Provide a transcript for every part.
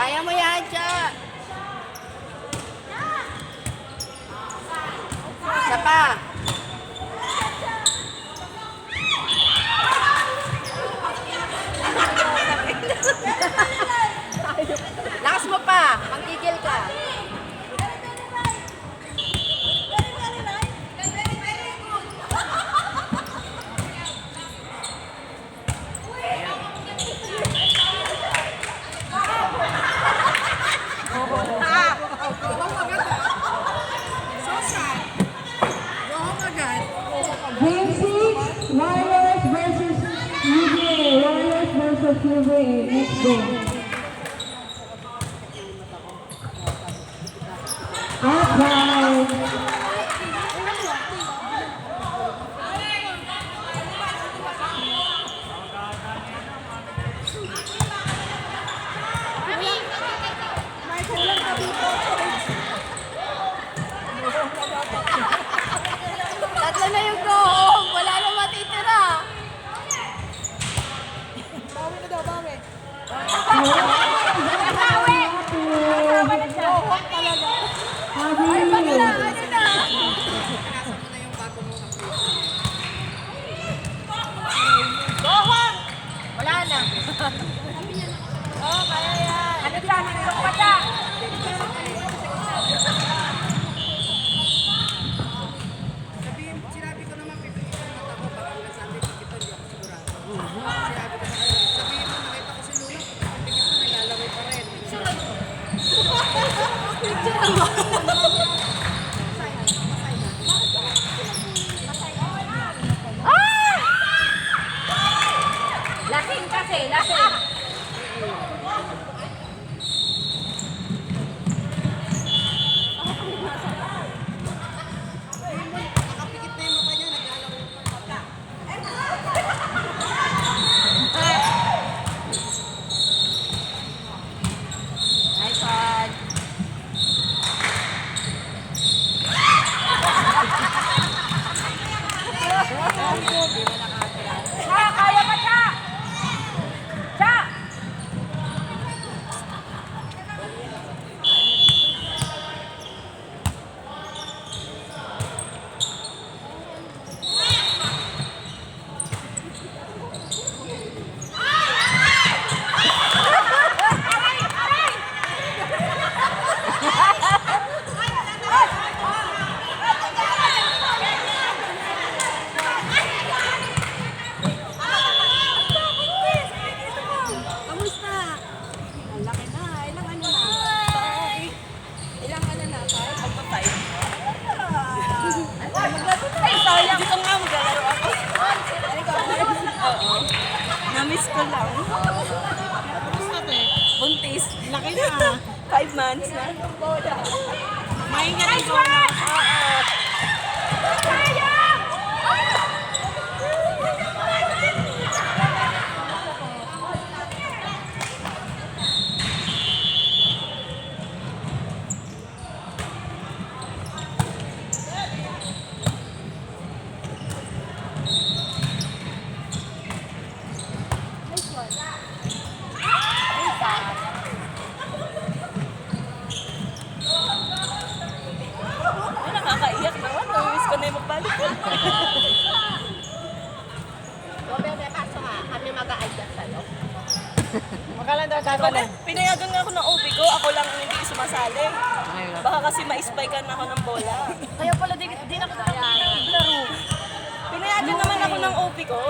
Kaya mo yan, Cha. Isa pa. Lakas mo pa. Magtigil ka. Game 6, Warriors versus UVA. Warriors versus UVA. Next game. Outside. Tatlo na yung go-home. Wala na matitira. Bawi na daw, bawi. Ay, pag na, ano na? Go home! Wala na. Oh, kaya yan. Ano dyan? Ano pa dyan? Sinabi ko naman, pipilitan na ako para ulang sa atin, kita hindi ako sigurado. Sinabi ko sa kanya, sabihin mo, nakita ko si Luna, pagkakit ko, naglalaway pa rin. Lasing kasi, lasing. Nakapikit na yung mata niya, naglalaway pa. Nice one. Cha, kaya pa, Cha! Cha! Kamusta? Ang laki na. Ilang ano na? Ilang ano na? Magpa-five. Ay, sayang. Dito nga maglalaro ako. Oo. Na-miss ko lang. Buntis. Laki na. 5 months na. Maingat ito. Ay, nakakaiyak naman. Na-miss ko na yung magbalik. Bebe, pasok ka. Kami mag-a-adjust sa'yo. Makalan daw tayo na. Pinayagan nga ako ng OP ko. Ako lang ang hindi sumasali. Baka kasi ma-spikean ako ng bola. Kaya pala di na laro. Pinayagan naman ako ng OP ko.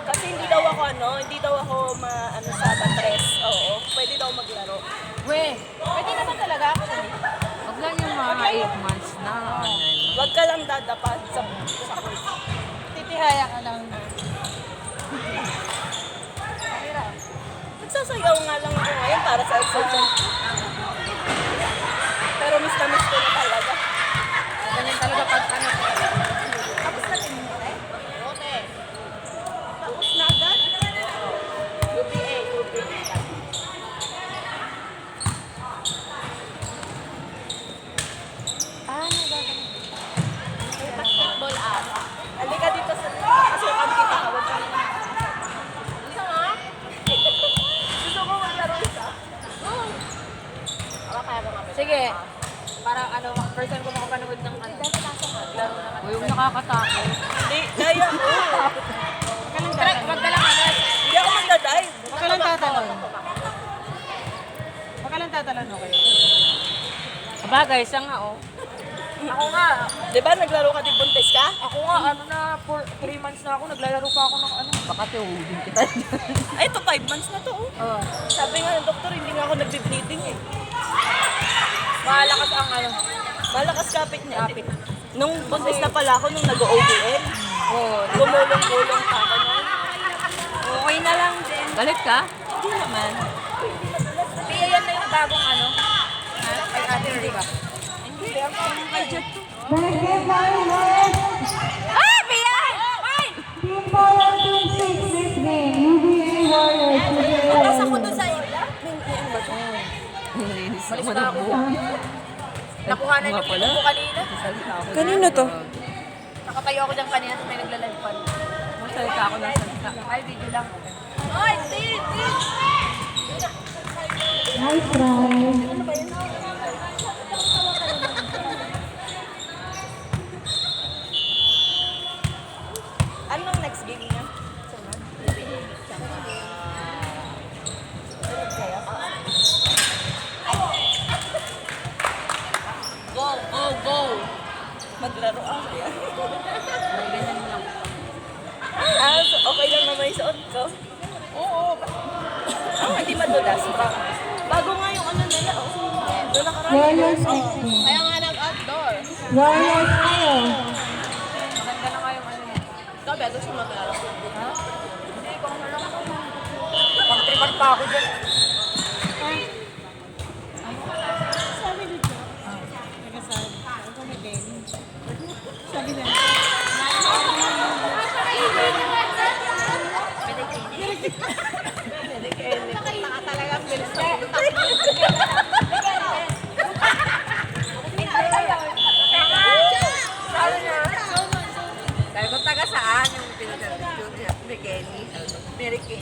Kasi hindi daw ako ano sa batres. Oo, pwede daw maglaro. We, pwede naman talaga ako. Huwag lang yung mga 8 months na. Huwag ka lang dadapat sa court. Titihaya ka lang. Nagsasayaw nga lang ako ngayon para sa exercise. Pero miss na miss ko na talaga. Ganyan talaga pag ano. Tapos na din mo eh? Ote. Tapos na agad? UPA. Paano gagawin? May basketball ata. Halika dito sa pasukan kita. Huwag ka naman. Gusto mo? Gusto ko maglaro isa. Sige. Parang ano, first time ko makapanood ng ano. Laro naman. Uy, yung nakakatakot. Hindi, kaya ko. Wag ka lang ano. Hindi ako magdadive. Huwag ka lang tatalon. Huwag ka lang tatalon, okay? Bagay, siya nga oh. Ako nga, Di ba naglaro ka di buntis ka? ako nga, ano na, for 3 months na ako, naglalaro pa ako ng ano. Baka tuhugin kita. Ay, ito 5 months na to. Oh. Sabi nga ng doktor, hindi nga ako nagbe-bleeding eh. Malakas ang ano. Malakas kapit niya. Kapit. Nung buntis na pala ako, nung nag-OBL, Oo. gumulong-gulong pa ako nun. Okay na lang din. Galit ka? Hindi naman. Pia, yan na yung bagong ano. Ha? Ay, ate, di ba? Hindi, ang kay Jet to. Next game, Warriors. Ah, Pia! Ay! Team 4 and Team 6 next game. UBA Warriors. UBA Nasa ko Warriors. doon sa ila. May ano ba siya? Malis na ako. Nakuhanan yung pila ko kanina. Kanino to? Nakatayo ako dyan kanina at may nagla-live pa. Masalita ako ng salita. Ay, video lang. Ay, Steve! Nice try. Anong next game niya? Go, go, go! Maglaro ako. So okay lang naman yung suot ko. Oo. Hindi madulas. Bago nga yung ano nila. Doon nakaraan. Warriors next game. Kaya nga nag-outdoor. Warriors tayo. Maganda na nga yung ano niya. Sabi, gusto mo maglaro. Hindi ko ano lang. Pag-tripad pa ako dyan. Sabi na. Talagang bilis na. Dahil kung taga saan yung pinag-shoot niya, ni Kenny. Ni Kenny.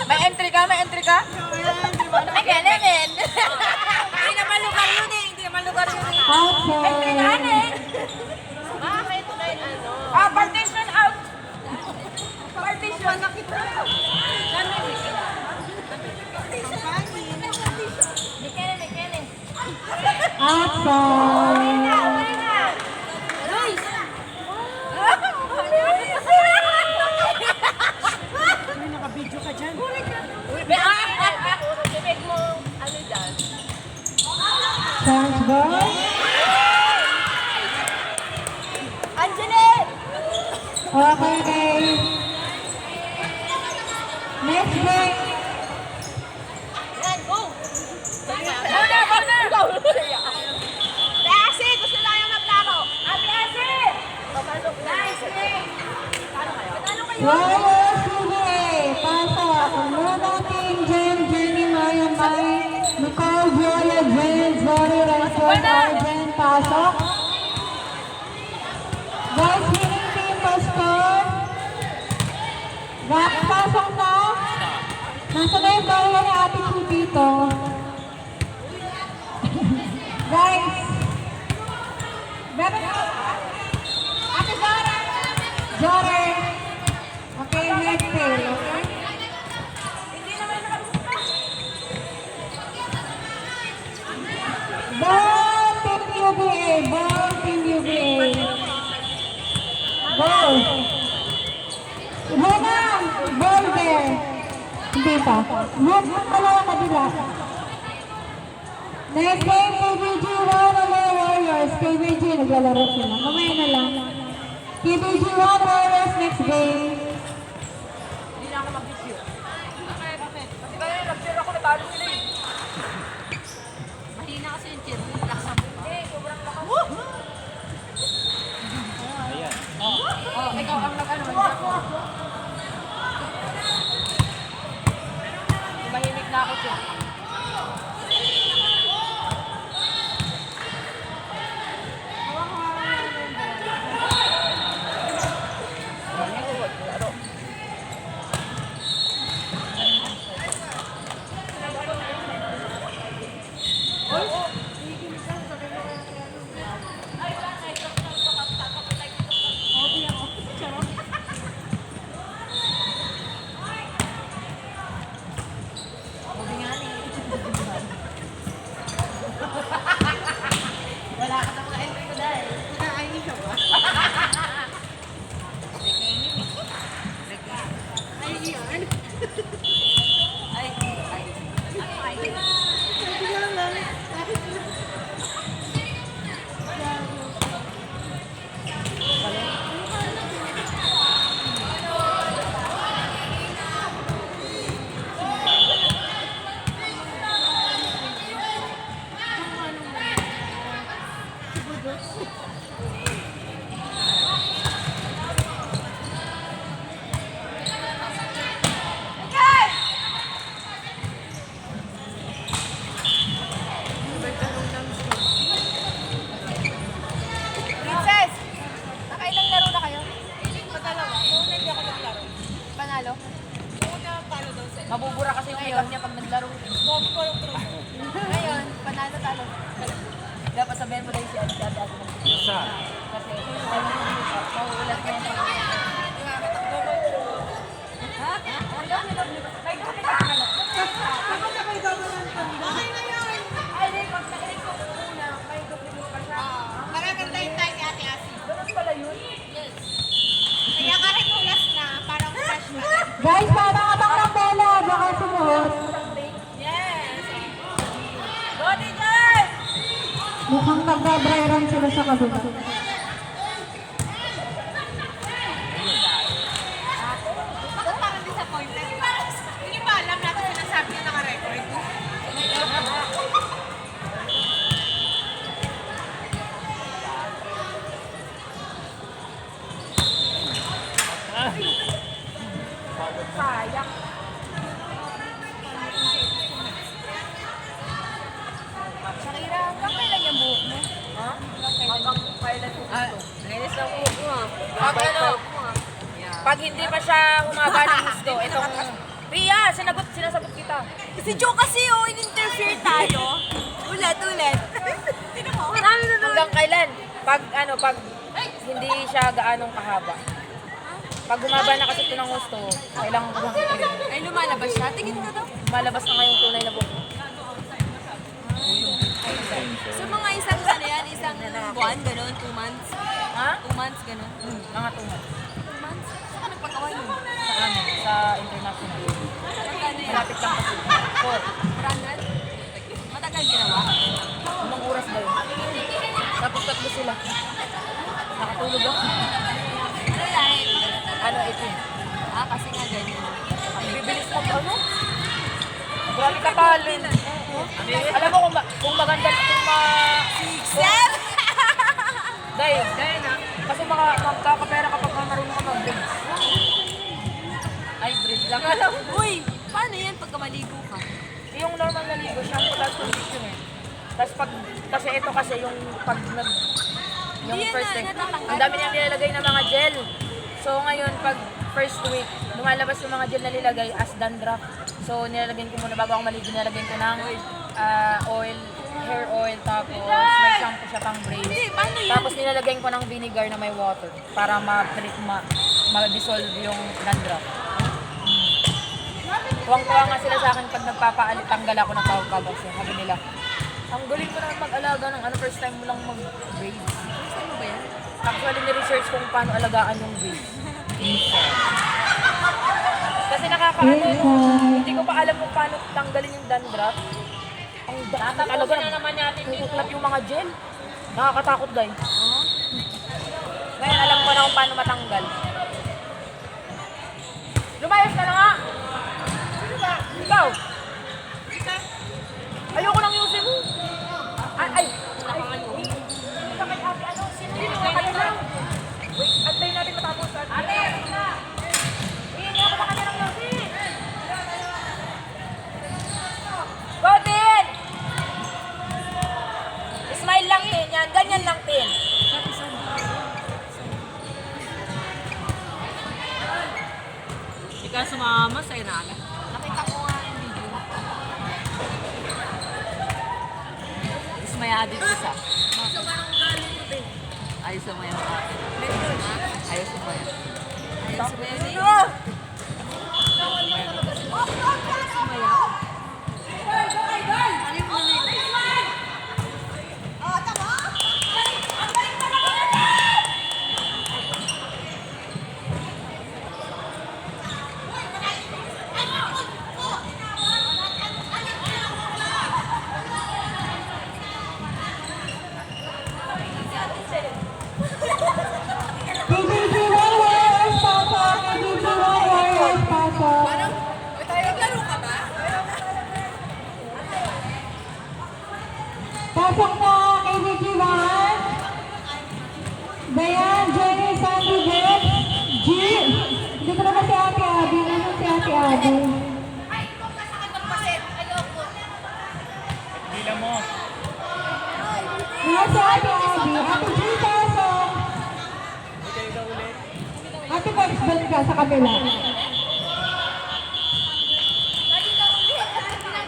May entry ka? May entry ka? Ay, Kenny, men. Hindi naman lugar yun eh. Hindi naman lugar yun eh. Entry ka, Outside. eh. Bakit may ano? Ah, partition out. Partition. Ni Kenny, ni Kenny. Outside. May naka-video ka dyan. Bibig mo, ano dyan? Chance ball. Angeline! Okay. Next game. Yan, go! Asi, gusto na yung maglaro. Abi, Asi! Papasok na. Warriors UBA. Pasok. Luna Team Jen, Jenny, Marian, Mai, Nicole, Julia, Jen, Zori, Rachel, Arjen. Pasok. Guys, winning team pastor. Pasok na. Nasa na yung barya ni Ate Chupito. Guys. Ate Zora. Zora. Okay, next tail, okay? Ball, Team UBA. Ball, Team UBA. Ball. Wala. Ball there. Hindi pa. Move mo dalawa kabila. Next game, KBG 1 Warriors. KBG, naglalaro sila. Mamaya na lang. KBG 1 Warriors, next game. Hindi na ako mag-video. Bakit? Kasi kaya nag-share ako, natalo sila eh. Mahina kasi yung cheer. Lakas ang buka. Sobrang lakas. Oh, ikaw ang nag-ano. Mahimik na ako dyan. Princess! Nakailang laro na kayo? Padalawa. Una hindi ako naglaro. Panalo? Una, talo daw sa'yo. Mabubura kasi yung makeup niya pag naglaro. Bobo ko yung truco. Ngayon, panalo talo. Dapat sabihin mo na yung si Ate Ate ako. Isa. Kasi, mauulat na yan. Ha? Ang dami daw. May dami ka ano? Okay na yun. Ay, di, pag nakinig ko una, may duplicate pa siya. Magaganda yung tayo ni Ate Asi. Ganun pala yun? Kaya kahit ulas na, parang fresh pa. Guys, parang abang ng bola. Baka sumuot. Yes. Go, teacher! Mukhang nagbabrayran sila sa kabila. Bakit parang disappointed? Hindi ba alam natin sinasabi niya naka-record? Sayang. Shakira, hanggang kailan yung buhok mo? Ha? Hanggang kailan yung gusto? Nainis ang buhok mo ah. Pag ano, pag hindi pa siya humaba ng gusto, itong... Pia, sinasagot kita. Si Joe kasi in-interfere tayo. Ulit. Tingnan mo. Hanggang kailan? Pag ano, pag hindi siya gaanong kahaba. Pag humaba na kasi ito ng gusto, kailangan ko lang i-trim. Ay, lumalabas siya. Tingin ka daw. Malabas na ngayong tunay na buhok. So, mga isang ano yan, isang buwan, gano'n, 2 months. Ha? 2 months, gano'n. Mga tunay. 2 months? Saan ka nagpagawa yun? Sa amin, sa international. Magkano yan? Malapit lang kasi. 400? Matagal ginawa. Unang oras ba yun? Tapos tatlo sila. Nakatulog ako. Ano yan? Ano, ito. Ah, kasi nga ganyan. Ang bibilis mo ano? Grabe ka talent. Alam mo kung maganda, kung Sir! Dahil na. Kasi magkakapera kapag marunong ka mag-bridge. Ay, bridge lang. Alam mo. Uy, paano yan pagka maligo ka? Yung normal na ligo, shampoo tapos condition eh. Tapos kasi ito kasi yung pag yung Hindi yan first na, day, natatanggal. ang dami niya nilalagay ng mga gel. So ngayon, pag first week, lumalabas yung mga gel na nilagay as dandruff. So nilalagyan ko muna bago ako maligo, nilalagyan ko ng oil, hair oil, tapos may shampoo siya pang braids. Hindi, paano yan? Tapos nilalagyan ko ng vinegar na may water para ma-dissolve yung dandruff. Tuwang-tuwa nga sila sa akin pag nagpapaalit-tanggal ako ng tawag-tawag siya. Sabi nila, ang galing mo naman mag-alaga ng ano, first time mo lang mag-braids. Saan mo ba yan? Actually, ni-research kung paano alagaan yung braids. Kasi nakakaano, hindi ko pa alam kung paano tanggalin yung dandruff. Ang talaga na naman natin kukuklap yung mga gel. Nakakatakot guys. Ngayon alam ko na kung paano matanggal. Lumayas ka na nga! Ikaw! Ayoko nang yusin mo. Ay! Hindi ka kay ate, ano? Sino ka kaya lang? Wait, antayin natin matapos. Ate! Hindi ako makanya ng yusin! Go, Tin! Smile lang, Tin. Yan, ganyan lang, Tin. Hindi ka sumama sa inamin. Nakita ko nga yung video. Adi isa. Ayaw sumayaw sa akin. Ayaw sumayaw. Ayaw sumayaw. KBG Warriors, pasok! KBG Warriors, pasok! Naglaro ka ba? Pasok na, KBG 1. Dayan, Jenny, Sandy, Beth, G. Hindi ko naman si Ate Abby. Ano si Ate Abby? Wala si Ate Abby. Ate G, pasok. Ate Max, balik ka sa kabila.